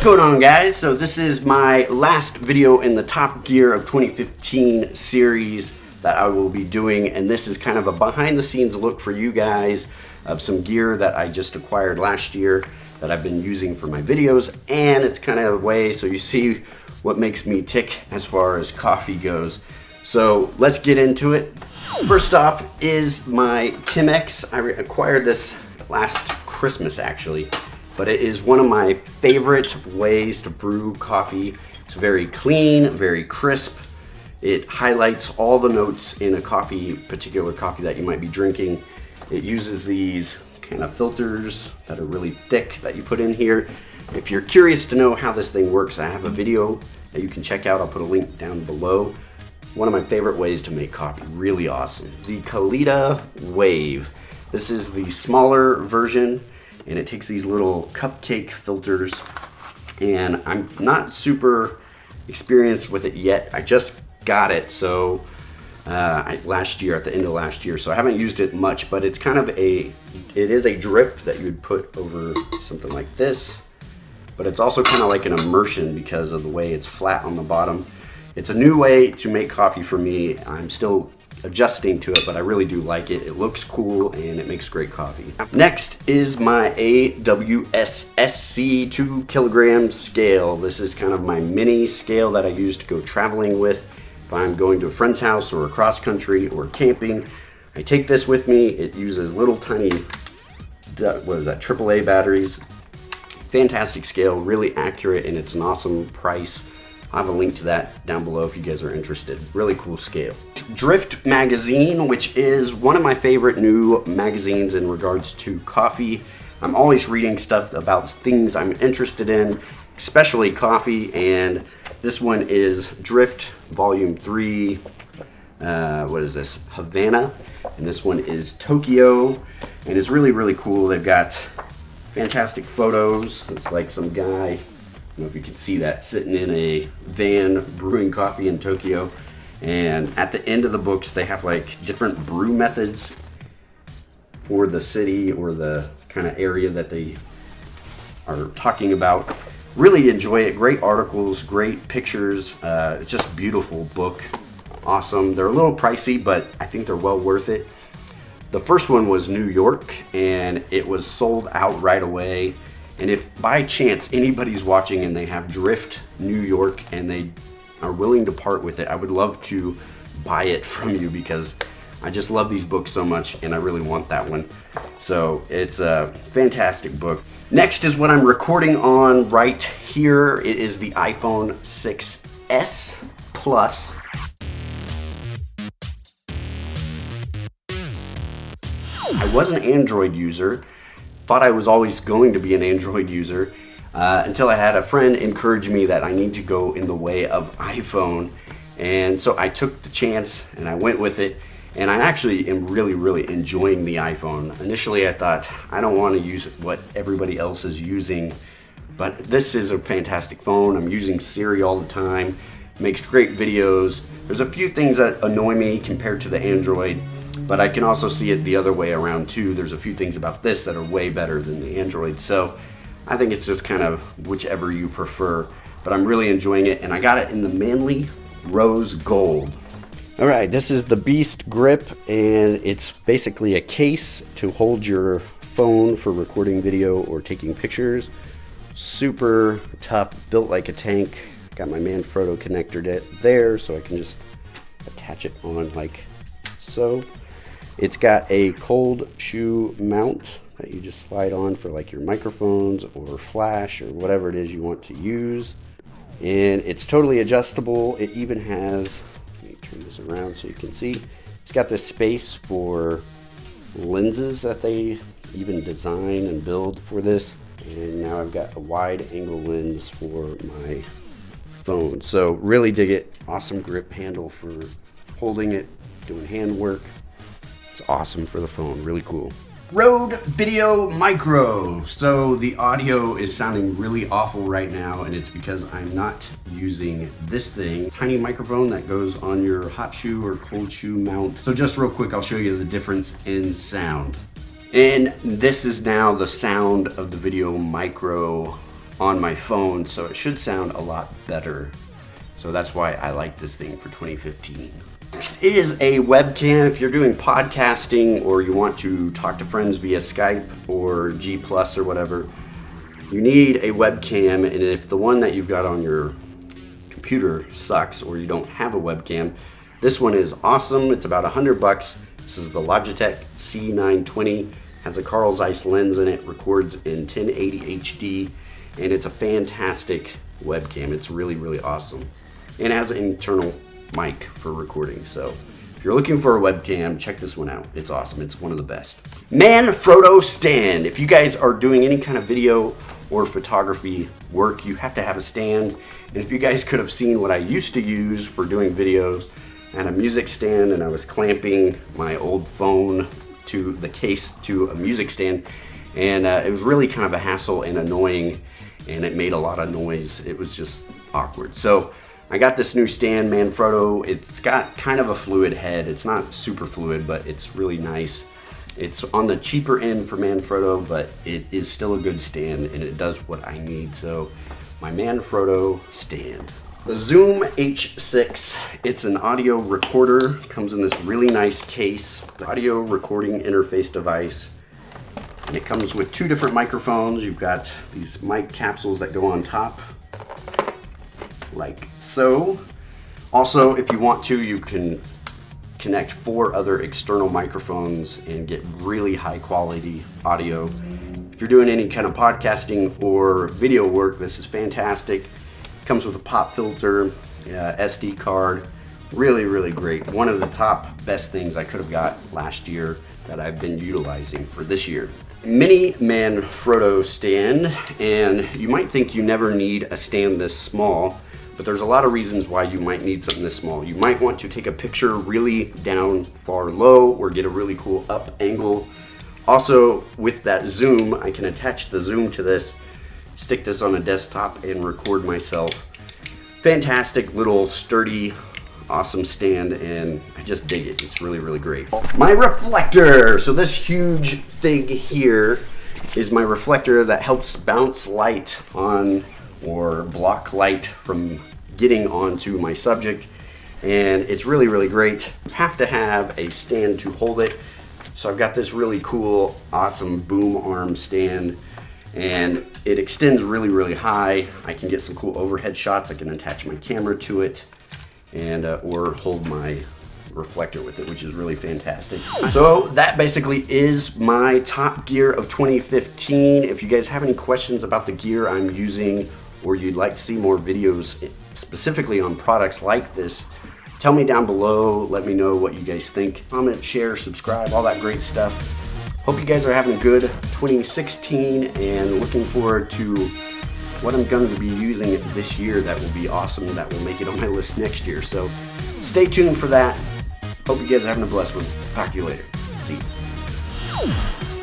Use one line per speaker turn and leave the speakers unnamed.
What's going on, guys? So this is my last video in the Top Gear of 2015 series that I will be doing, and this is kind of a behind the scenes look for you guys of some gear that I just acquired last year that I've been using for my videos, and it's kind of a way so you see what makes me tick as far as coffee goes. So let's get into it. First off is my CHEMEX. I acquired this last Christmas actually, but it is one of my favorite ways to brew coffee. It's very clean, very crisp. It highlights all the notes in a particular coffee that you might be drinking. It uses these kind of filters that are really thick that you put in here. If you're curious to know how this thing works, I have a video that you can check out. I'll put a link down below. One of my favorite ways to make coffee, really awesome. The KALITA Wave. This is the smaller version, and it takes these little cupcake filters, and I'm not super experienced with it yet. I just got it last year, at the end of last year, so I haven't used it much, but it's kind of it is a drip that you would put over something like this, but it's also kind of like an immersion because of the way it's flat on the bottom. It's a new way to make coffee for me. I'm still adjusting to it, but I really do like it. It looks cool and it makes great coffee. Next is my AWSSC 2 kilogram scale. This is kind of my mini scale that I use to go traveling with. If I'm going to a friend's house or across country or camping, I take this with me. It uses little tiny, what is that, AAA batteries. Fantastic scale, really accurate, and it's an awesome price. I'll have a link to that down below if you guys are interested. Really cool scale. Drift magazine, which is one of my favorite new magazines in regards to coffee. I'm always reading stuff about things I'm interested in, especially coffee, and this one is Drift Volume 3, what is this, Havana, and this one is Tokyo, and it's really, really cool. They've got fantastic photos. It's like some guy, I don't know if you can see that, sitting in a van brewing coffee in Tokyo. And at the end of the books, they have like different brew methods for the city or the kind of area that they are talking about. Really enjoy it. Great articles, great pictures. It's just a beautiful book. Awesome. They're a little pricey, but I think they're well worth it. The first one was New York, and it was sold out right away. And if by chance anybody's watching and they have Drift New York and they are willing to part with it, I would love to buy it from you because I just love these books so much and I really want that one. So it's a fantastic book. Next is what I'm recording on right here. It is the iPhone 6s Plus. I was an Android user. Thought I was always going to be an Android user until I had a friend encourage me that I need to go in the way of iPhone, and so I took the chance and I went with it, and I actually am really, really enjoying the iPhone. Initially I thought I don't want to use what everybody else is using, but this is a fantastic phone. I'm using Siri all the time, makes great videos. There's a few things that annoy me compared to the Android, but I can also see it the other way around too. There's a few things about this that are way better than the Android. So I think it's just kind of whichever you prefer, but I'm really enjoying it, and I got it in the Manly Rose Gold. All right, this is the Beast Grip, and it's basically a case to hold your phone for recording video or taking pictures. Super tough, built like a tank. Got my Manfrotto connector there, so I can just attach it on like so. It's got a cold shoe mount that you just slide on for like your microphones or flash or whatever it is you want to use. And it's totally adjustable. It even has, let me turn this around so you can see, it's got this space for lenses that they even design and build for this. And now I've got a wide angle lens for my phone. So really dig it. Awesome grip handle for holding it, doing hand work. It's awesome for the phone, really cool. Rode Video Micro. So the audio is sounding really awful right now, and it's because I'm not using this thing. Tiny microphone that goes on your hot shoe or cold shoe mount. So just real quick, I'll show you the difference in sound. And this is now the sound of the Video Micro on my phone, so it should sound a lot better. So that's why I like this thing for 2015. Next is a webcam. If you're doing podcasting or you want to talk to friends via Skype or G+ or whatever, you need a webcam, and if the one that you've got on your computer sucks or you don't have a webcam, this one is awesome. It's about $100. This is the Logitech C920. Has a Carl Zeiss lens in it, records in 1080 HD, and it's a fantastic webcam. It's really, really awesome. And it has an internal mic for recording. So if you're looking for a webcam, check this one out. It's awesome. It's one of the best. Manfrotto stand. If you guys are doing any kind of video or photography work, you have to have a stand. And if you guys could have seen what I used to use for doing videos, I had a music stand and I was clamping my old phone to the case to a music stand, and it was really kind of a hassle and annoying, and it made a lot of noise. It was just awkward. So I got this new stand, Manfrotto. It's got kind of a fluid head. It's not super fluid, but it's really nice. It's on the cheaper end for Manfrotto, but it is still a good stand and it does what I need. So my Manfrotto stand. The Zoom H6, it's an audio recorder, comes in this really nice case, audio recording interface device, and it comes with two different microphones. You've got these mic capsules that go on top, like so. Also, if you want to, you can connect 4 other external microphones and get really high quality audio. If you're doing any kind of podcasting or video work, this is fantastic. Comes with a pop filter, SD card, really, really great. One of the top best things I could have got last year that I've been utilizing for this year. Mini Manfrotto stand, and you might think you never need a stand this small, but there's a lot of reasons why you might need something this small. You might want to take a picture really down far low or get a really cool up angle. Also, with that zoom, I can attach the zoom to this, stick this on a desktop and record myself. Fantastic little sturdy, awesome stand, and I just dig it. It's really, really great. My reflector. So this huge thing here is my reflector that helps bounce light on or block light from getting onto my subject, and it's really, really great. You have to have a stand to hold it. So I've got this really cool, awesome boom arm stand, and it extends really, really high. I can get some cool overhead shots. I can attach my camera to it and or hold my reflector with it, which is really fantastic. So that basically is my top gear of 2015. If you guys have any questions about the gear I'm using, or you'd like to see more videos specifically on products like this, tell me down below. Let me know what you guys think. Comment, share, subscribe, all that great stuff. Hope you guys are having a good 2016 and looking forward to what I'm going to be using this year that will be awesome, that will make it on my list next year. So stay tuned for that. Hope you guys are having a blessed one. Talk to you later. See you.